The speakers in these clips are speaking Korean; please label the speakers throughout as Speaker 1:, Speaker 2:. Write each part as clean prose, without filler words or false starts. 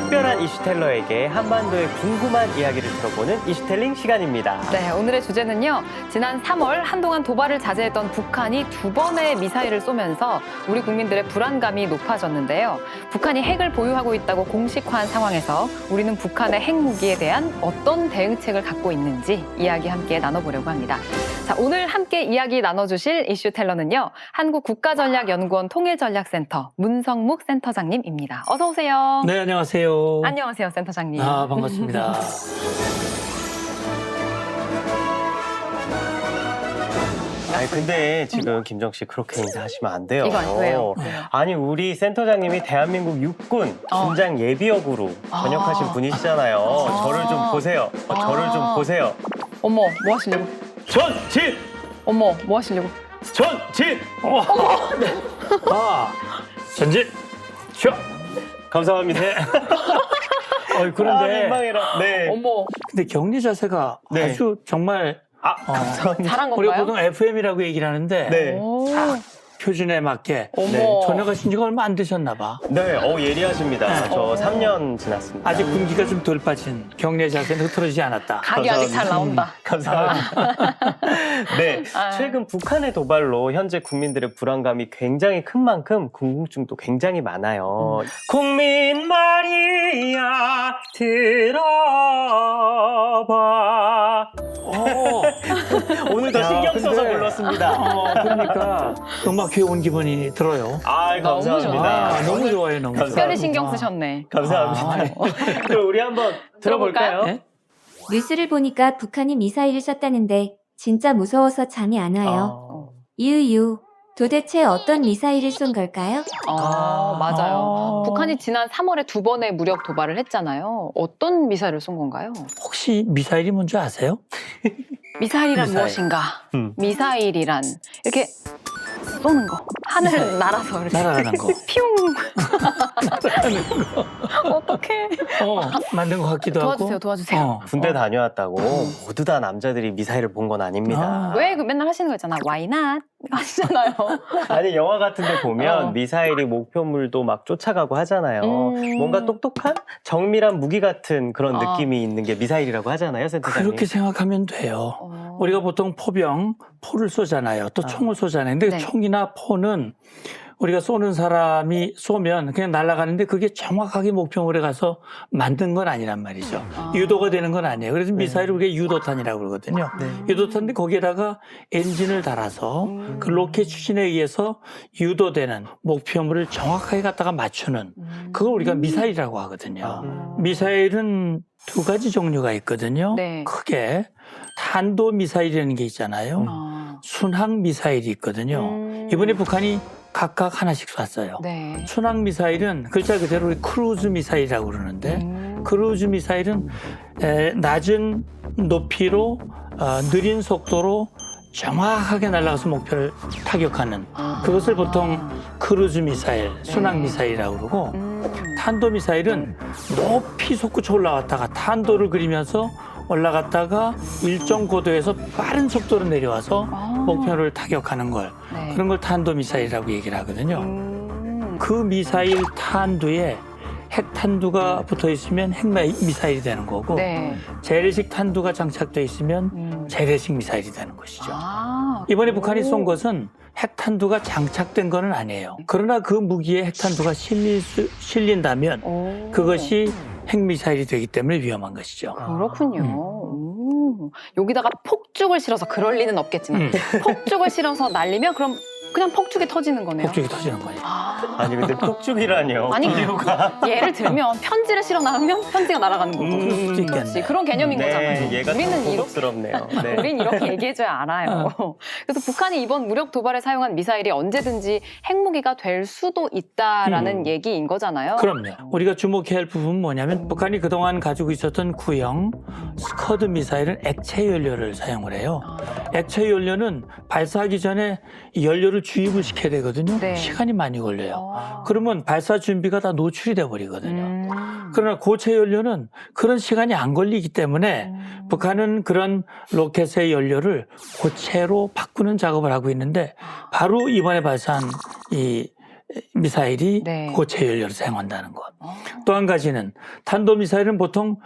Speaker 1: 특별한 이슈텔러에게 한반도의 궁금한 이야기를 들어보는 이슈텔링 시간입니다.
Speaker 2: 네, 오늘의 주제는요. 지난 3월 한동안 도발을 자제했던 북한이 2번의 미사일을 쏘면서 우리 국민들의 불안감이 높아졌는데요. 북한이 핵을 보유하고 있다고 공식화한 상황에서 우리는 북한의 핵무기에 대한 어떤 대응책을 갖고 있는지 이야기 함께 나눠보려고 합니다. 자, 오늘 함께 이야기 나눠주실 이슈텔러는요. 한국국가전략연구원 통일전략센터 문성묵 센터장님입니다. 어서 오세요.
Speaker 3: 네, 안녕하세요.
Speaker 2: 안녕하세요, 센터장님.
Speaker 3: 반갑습니다.
Speaker 1: 아니 근데 지금 김정 씨 그렇게 인사하시면 안 돼요.
Speaker 2: 이거 왜요?
Speaker 1: 아니 우리 센터장님이 대한민국 육군 군장 예비역으로 전역하신 분이시잖아요. 저를 좀 보세요. 저를 좀 보세요.
Speaker 2: 어머, 뭐 하시려고?
Speaker 1: 전진!
Speaker 2: 어머, 뭐 하시려고?
Speaker 1: 전진!
Speaker 3: 전진! 쇼!
Speaker 1: 감사합니다.
Speaker 3: 그런데,
Speaker 1: 민망해라. 네.
Speaker 2: 어머,
Speaker 3: 근데 격리 자세가
Speaker 1: 네.
Speaker 3: 아주 정말,
Speaker 1: 감사합니다.
Speaker 2: 잘한
Speaker 3: 우리가
Speaker 2: 건가요?
Speaker 3: 보통 FM이라고 얘기를 하는데,
Speaker 1: 네.
Speaker 2: 오,
Speaker 3: 표준에 맞게
Speaker 2: 어머.
Speaker 1: 네,
Speaker 3: 전역하신 지가 얼마 안 되셨나 봐.
Speaker 1: 네, 예리하십니다. 저 3년 지났습니다.
Speaker 3: 아직 군기가 좀 덜 빠진 격리 자세는 흐트러지지 않았다.
Speaker 2: 각이 아직 잘 나온다.
Speaker 1: 감사합니다. 네,
Speaker 2: 아.
Speaker 1: 최근 북한의 도발로 현재 국민들의 불안감이 굉장히 큰 만큼 궁금증도 굉장히 많아요. 국민 말이야 들어봐. 오늘 더 신경 써서
Speaker 3: 근데-
Speaker 1: 불렀습니다.
Speaker 3: 그러니까 음악회 온 기분이 들어요.
Speaker 2: 너무
Speaker 1: 감사합니다.
Speaker 3: 너무 좋아요, 너무 좋아요.
Speaker 2: 특별히 신경 쓰셨네.
Speaker 1: 감사합니다. 그럼 우리 한번 들어볼까요?
Speaker 3: 네?
Speaker 4: 뉴스를 보니까 북한이 미사일을 쐈다는데 진짜 무서워서 잠이 안 와요. 유유. 도대체 어떤 미사일을 쏜 걸까요?
Speaker 2: 맞아요. 북한이 지난 3월에 2번의 무력 도발을 했잖아요. 어떤 미사일을 쏜 건가요?
Speaker 3: 혹시 미사일이 뭔지 아세요?
Speaker 2: 미사일이란
Speaker 3: 미사일.
Speaker 2: 무엇인가?
Speaker 1: 음.
Speaker 2: 미사일이란 이렇게 쏘는 거. 하늘을 날아서 이렇게.
Speaker 3: 날아가는 거.
Speaker 2: 피웅. 어떡해.
Speaker 3: 만든 것 같기도 하고.
Speaker 2: 도와주세요.
Speaker 1: 군대 다녀왔다고 모두 다 남자들이 미사일을 본 건 아닙니다.
Speaker 2: 왜 그 맨날 하시는 거 있잖아. Why not? 하시잖아요.
Speaker 1: 아니 영화 같은 데 보면 미사일이 목표물도 막 쫓아가고 하잖아요. 뭔가 똑똑한 정밀한 무기 같은 그런 느낌이 있는 게 미사일이라고 하잖아요, 센터장님.
Speaker 3: 그렇게 생각하면 돼요. 우리가 보통 포를 쏘잖아요. 또 총을 쏘잖아요. 근데
Speaker 2: 네.
Speaker 3: 총이나 포는 우리가 쏘는 사람이 쏘면 그냥 날아가는데 그게 정확하게 목표물에 가서 만든 건 아니란 말이죠. 유도가 되는 건 아니에요. 그래서 미사일을 우리가 유도탄이라고 그러거든요. 유도탄인데 거기에다가 엔진을 달아서 그 로켓 추진에 의해서 유도되는 목표물을 정확하게 갖다가 맞추는 그걸 우리가 미사일이라고 하거든요. 미사일은 두 가지 종류가 있거든요.
Speaker 2: 네.
Speaker 3: 크게 탄도 미사일이라는 게 있잖아요. 순항 미사일이 있거든요. 이번에 북한이 각각 하나씩 쐈어요.
Speaker 2: 네.
Speaker 3: 순항 미사일은 글자 그대로 우리 크루즈 미사일이라고 그러는데 크루즈 미사일은 낮은 높이로 느린 속도로 정확하게 날아가서 목표를 타격하는 그것을 보통 크루즈 미사일, 순항 미사일이라고 그러고 탄도 미사일은 높이 솟구쳐 올라갔다가 탄도를 그리면서 올라갔다가 일정 고도에서 빠른 속도로 내려와서 목표를 타격하는 걸
Speaker 2: 네.
Speaker 3: 그런 걸 탄도 미사일이라고 얘기를 하거든요. 그 미사일 탄두에 핵탄두가 붙어 있으면 핵미사일이 되는 거고
Speaker 2: 네.
Speaker 3: 재래식 탄두가 장착돼 있으면 재래식 미사일이 되는 것이죠. 이번에 북한이 쏜 것은 핵탄두가 장착된 거는 아니에요. 그러나 그 무기에 핵탄두가 실린다면 그것이 핵미사일이 되기 때문에 위험한 것이죠.
Speaker 2: 그렇군요. 여기다가 폭죽을 실어서 그럴 리는 없겠지만 폭죽을 실어서 날리면 그럼 그냥 폭죽이 터지는 거네요.
Speaker 3: 폭죽이 터지는 거예요.
Speaker 1: 아니 근데 폭죽이라뇨.
Speaker 2: 아니,
Speaker 1: 비유가.
Speaker 2: 예를 들면 편지를 실어 나가면 편지가 날아가는 거고.
Speaker 3: 그럴 수도
Speaker 2: 그렇지.
Speaker 3: 있겠네.
Speaker 2: 그런 개념인 거잖아요.
Speaker 1: 네, 얘가
Speaker 2: 우리는
Speaker 1: 좀
Speaker 2: 이렇게
Speaker 1: 고급스럽네요. 네.
Speaker 2: 우린 이렇게 얘기해줘야 알아요. 그래서 북한이 이번 무력 도발에 사용한 미사일이 언제든지 핵무기가 될 수도 있다라는 얘기인 거잖아요.
Speaker 3: 그럼요. 우리가 주목해야 할 부분은 뭐냐면 북한이 그동안 가지고 있었던 구형 스커드 미사일은 액체 연료를 사용을 해요. 액체 연료는 발사하기 전에 연료를 주입을 시켜야 되거든요.
Speaker 2: 네.
Speaker 3: 시간이 많이 걸려요. 그러면 발사 준비가 다 노출이 돼 버리거든요. 그러나 고체 연료는 그런 시간이 안 걸리기 때문에 북한은 그런 로켓의 연료를 고체로 바꾸는 작업을 하고 있는데 바로 이번에 발사한 이 미사일이
Speaker 2: 네.
Speaker 3: 고체 연료를 사용한다는 것. 또 한 가지는 탄도미사일은 보통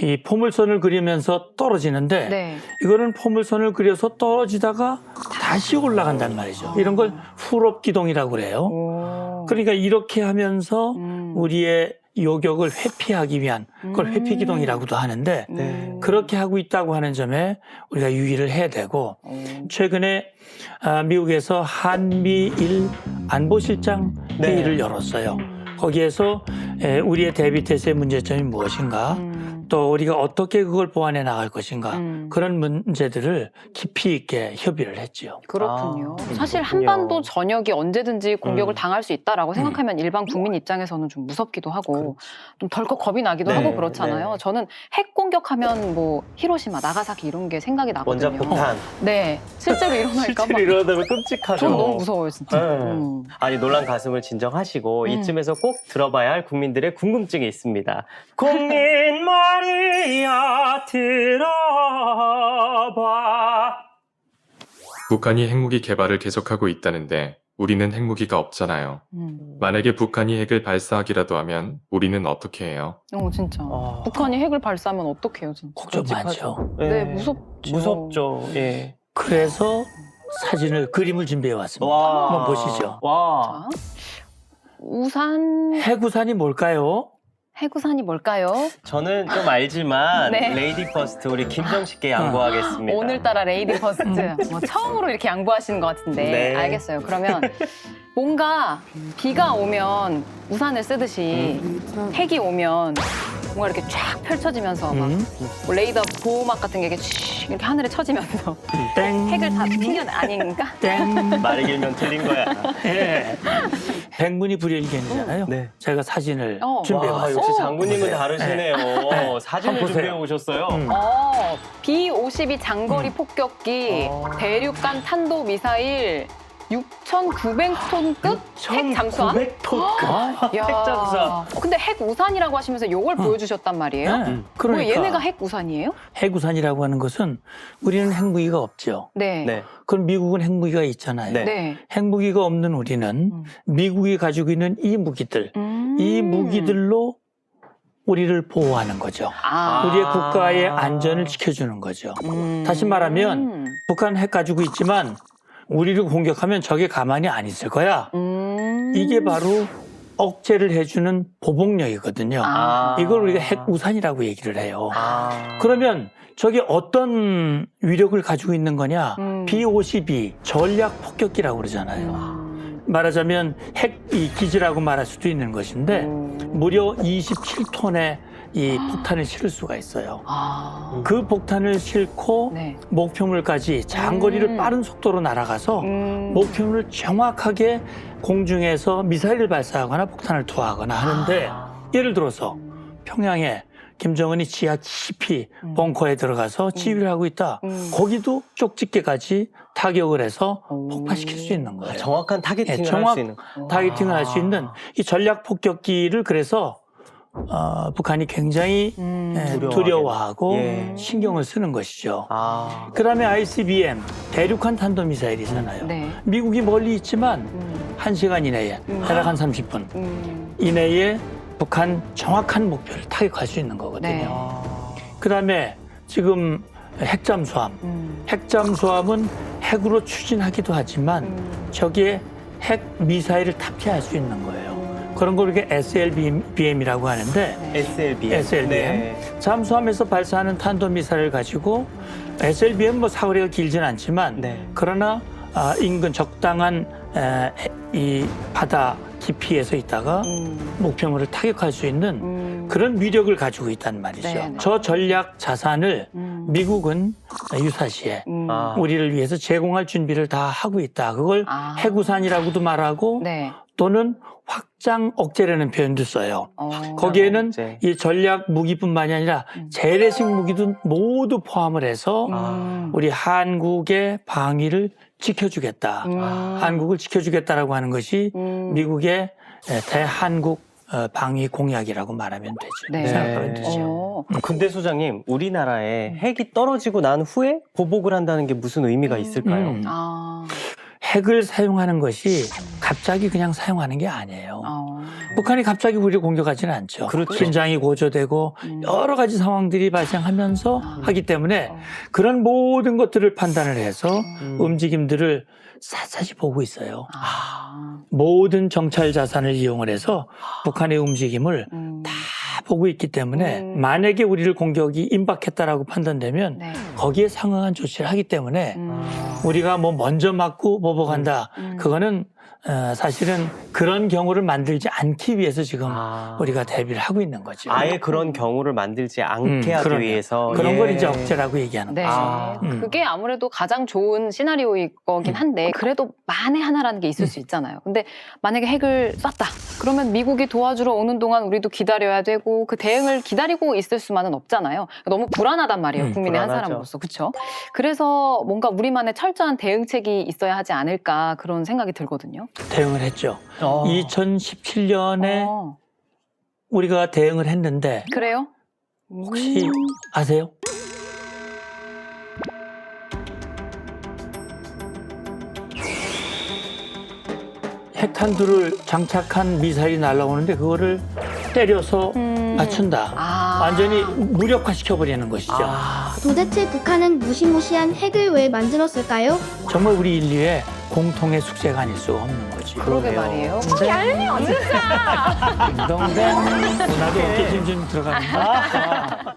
Speaker 3: 이 포물선을 그리면서 떨어지는데
Speaker 2: 네.
Speaker 3: 이거는 포물선을 그려서 떨어지다가 다시 올라간단 말이죠. 이런 걸 풀업 기동이라고 그래요.
Speaker 2: 오.
Speaker 3: 그러니까 이렇게 하면서
Speaker 2: 음.
Speaker 3: 우리의 요격을 회피하기 위한 그걸 회피 기동이라고도 하는데
Speaker 1: 네.
Speaker 3: 그렇게 하고 있다고 하는 점에 우리가 유의를 해야 되고 최근에 미국에서 한미일 안보실장
Speaker 1: 네.
Speaker 3: 회의를 열었어요. 거기에서 우리의 대비태세의 문제점이 무엇인가 또 우리가 어떻게 그걸 보완해 나갈 것인가 그런 문제들을 깊이 있게 협의를 했지요.
Speaker 2: 그렇군요.
Speaker 1: 아,
Speaker 2: 사실
Speaker 1: 그렇군요.
Speaker 2: 한반도 전역이 언제든지 공격을 당할 수 있다라고 생각하면 일반 국민 입장에서는 좀 무섭기도 하고 좀 덜컥 겁이 나기도
Speaker 1: 네,
Speaker 2: 하고 그렇잖아요.
Speaker 1: 네.
Speaker 2: 저는 핵 공격하면 뭐 히로시마, 나가사키 이런 게 생각이 나거든요.
Speaker 1: 원자폭탄.
Speaker 2: 네, 실제로 일어날까 봐.
Speaker 1: 실제로 일어나면 끔찍하죠.
Speaker 2: 전 너무 무서워요, 진짜.
Speaker 1: 네. 아니 놀란 가슴을 진정하시고 이쯤에서 꼭 들어봐야 할 국민들의 궁금증이 있습니다. 국민 말이야 들어봐.
Speaker 5: 북한이 핵무기 개발을 계속하고 있다는데 우리는 핵무기가 없잖아요. 만약에 북한이 핵을 발사하기라도 하면 우리는 어떻게 해요?
Speaker 2: 진짜.
Speaker 1: 아.
Speaker 2: 북한이 핵을 발사하면 어떡해요, 진짜.
Speaker 3: 걱정 많죠.
Speaker 2: 네, 무섭죠.
Speaker 1: 무섭죠. 예.
Speaker 3: 그래서 사진을 그림을 준비해 왔습니다.
Speaker 1: 와.
Speaker 3: 한번 보시죠.
Speaker 1: 와.
Speaker 2: 자, 우산,
Speaker 3: 해구산이 뭘까요?
Speaker 2: 해구산이 뭘까요?
Speaker 1: 저는 좀 알지만
Speaker 2: 네.
Speaker 1: 레이디 퍼스트 우리 김정식께 양보하겠습니다.
Speaker 2: 오늘따라 레이디 퍼스트. 뭐 처음으로 이렇게 양보하시는 것 같은데.
Speaker 1: 네.
Speaker 2: 알겠어요. 그러면 뭔가 비가 오면 우산을 쓰듯이 핵이 오면 뭔가 이렇게 쫙 펼쳐지면서 막 뭐 레이더 보호막 같은 게 이렇게 하늘에 쳐지면서
Speaker 3: 땡.
Speaker 2: 핵을 다 튕겨내 아닌가?
Speaker 3: 땡.
Speaker 1: 말이 길면 틀린 거야.
Speaker 3: 예. 백문이 불여일견이잖아요.
Speaker 1: 네.
Speaker 3: 제가 사진을
Speaker 2: 어.
Speaker 3: 준비해
Speaker 1: 와,
Speaker 3: 봤어요.
Speaker 1: 역시 장군님은
Speaker 3: 보세요.
Speaker 1: 다르시네요.
Speaker 3: 네.
Speaker 1: 사진을
Speaker 3: 한번 보세요.
Speaker 1: 준비해 오셨어요.
Speaker 2: B-52 장거리 폭격기, 대륙간 탄도 미사일 6,900톤급 핵 잠수함?
Speaker 1: 900톤급
Speaker 2: 야.
Speaker 1: 핵 잠수함.
Speaker 2: 근데 핵 우산이라고 하시면서 이걸 보여주셨단 말이에요?
Speaker 3: 네.
Speaker 2: 뭐
Speaker 3: 그러니까
Speaker 2: 얘네가 핵 우산이에요?
Speaker 3: 핵우산이라고 하는 것은 우리는 핵무기가 없죠.
Speaker 2: 네.
Speaker 1: 네.
Speaker 3: 그럼 미국은 핵무기가 있잖아요.
Speaker 1: 네.
Speaker 2: 네.
Speaker 3: 핵무기가 없는 우리는 미국이 가지고 있는 이 무기들, 이 무기들로 우리를 보호하는 거죠.
Speaker 2: 아.
Speaker 3: 우리의 국가의 안전을 지켜주는 거죠. 다시 말하면 북한 핵 가지고 있지만 우리를 공격하면 적이 가만히 안 있을 거야. 이게 바로 억제를 해주는 보복력이거든요.
Speaker 2: 아.
Speaker 3: 이걸 우리가 핵우산이라고 얘기를 해요.
Speaker 1: 아.
Speaker 3: 그러면 저게 어떤 위력을 가지고 있는 거냐? B-52 전략 폭격기라고 그러잖아요. 말하자면 핵이 기지라고 말할 수도 있는 것인데 무려 27톤의 이 폭탄을 실을 수가 있어요.
Speaker 2: 아.
Speaker 3: 그 폭탄을 싣고
Speaker 2: 네.
Speaker 3: 목표물까지 장거리를 빠른 속도로 날아가서 목표물을 정확하게 공중에서 미사일을 발사하거나 폭탄을 투하하거나 하는데 예를 들어서 평양에 김정은이 지하 깊이 벙커에 들어가서 지휘를 하고 있다. 거기도 쪽집게까지 타격을 해서 폭파시킬 수 있는 거예요.
Speaker 1: 정확한 타겟팅을
Speaker 3: 예,
Speaker 1: 할 수 있는.
Speaker 3: 타겟팅을 할 수 있는 이 전략 폭격기를 그래서 북한이 굉장히 두려워하고
Speaker 1: 예.
Speaker 3: 신경을 쓰는 것이죠.
Speaker 1: 아.
Speaker 3: 그다음에 ICBM 대륙간 탄도미사일이잖아요.
Speaker 2: 네.
Speaker 3: 미국이 멀리 있지만 1시간 이내에 대략 한 30분 이내에 북한 정확한 목표를 타격할 수 있는 거거든요.
Speaker 2: 네.
Speaker 3: 그다음에 지금 핵잠수함. 핵잠수함은 핵으로 추진하기도 하지만 저기에 핵 미사일을 탑재할 수 있는 거예요. 그런 걸 우리가 SLBM이라고 하는데 SLBM.
Speaker 1: 네.
Speaker 3: 잠수함에서 발사하는 탄도미사일을 가지고 SLBM 뭐 사거리가 길진 않지만
Speaker 1: 네.
Speaker 3: 그러나 인근 적당한 이 바다 깊이에서 있다가 목표물을 타격할 수 있는 그런 위력을 가지고 있단 말이죠.
Speaker 2: 네, 네.
Speaker 3: 저 전략 자산을 미국은 유사시에
Speaker 1: 아.
Speaker 3: 우리를 위해서 제공할 준비를 다 하고 있다. 그걸
Speaker 2: 아.
Speaker 3: 핵우산이라고도 말하고
Speaker 2: 네.
Speaker 3: 또는 확장 억제라는 표현도 써요.
Speaker 2: 어.
Speaker 3: 거기에는
Speaker 1: 억제.
Speaker 3: 이 전략 무기뿐만이 아니라 재래식 무기도 모두 포함을 해서 우리 한국의 방위를 지켜주겠다. 한국을 지켜주겠다라고 하는 것이 미국의 대한국 방위 공약이라고 말하면 되죠.
Speaker 2: 네.
Speaker 3: 생각하면 되죠.
Speaker 1: 근데 소장님, 우리나라에 핵이 떨어지고 난 후에 보복을 한다는 게 무슨 의미가 있을까요?
Speaker 2: 아.
Speaker 3: 핵을 사용하는 것이 갑자기 그냥 사용하는 게 아니에요.
Speaker 2: 어.
Speaker 3: 북한이 갑자기 우리를 공격하지는 않죠.
Speaker 1: 그렇죠.
Speaker 3: 긴장이 고조되고 여러 가지 상황들이 발생하면서 하기 때문에 그런 모든 것들을 판단을 해서 움직임들을 샅샅이 보고 있어요.
Speaker 2: 아.
Speaker 3: 모든 정찰 자산을 이용을 해서 북한의 움직임을 다 보고 있기 때문에 만약에 우리를 공격이 임박했다라고 판단되면
Speaker 2: 네.
Speaker 3: 거기에 상응한 조치를 하기 때문에 우리가 뭐 먼저 맞고 보복한다. 그거는 사실은 그런 경우를 만들지 않기 위해서 지금 우리가 대비를 하고 있는 거죠.
Speaker 1: 아예 그런 경우를 만들지 않게 하기
Speaker 3: 그럼요.
Speaker 1: 위해서
Speaker 3: 그런
Speaker 1: 예.
Speaker 3: 걸 이제 억제라고 얘기하는
Speaker 2: 네.
Speaker 3: 거죠.
Speaker 2: 그게 아무래도 가장 좋은 시나리오일 거긴 한데 그래도 만에 하나라는 게 있을 수 있잖아요. 근데 만약에 핵을 쐈다. 그러면 미국이 도와주러 오는 동안 우리도 기다려야 되고 그 대응을 기다리고 있을 수만은 없잖아요. 너무 불안하단 말이에요. 국민의 한
Speaker 1: 불안하죠.
Speaker 2: 사람으로서. 그렇죠? 그래서 뭔가 우리만의 철저한 대응책이 있어야 하지 않을까 그런 생각이 들거든요.
Speaker 3: 대응을 했죠. 2017년에 우리가 대응을 했는데
Speaker 2: 그래요?
Speaker 3: 혹시 아세요? 핵탄두를 장착한 미사일이 날아오는데 그거를 때려서 맞춘다. 완전히 무력화시켜버리는 것이죠.
Speaker 6: 도대체 북한은 무시무시한 핵을 왜 만들었을까요?
Speaker 3: 정말 우리 인류의 공통의 숙제가 아닐 수가 없는 거지.
Speaker 2: 그러게 말이에요.
Speaker 3: 얄미워 진짜. 딩동댕. 나도 어깨 좀 들어갑니다.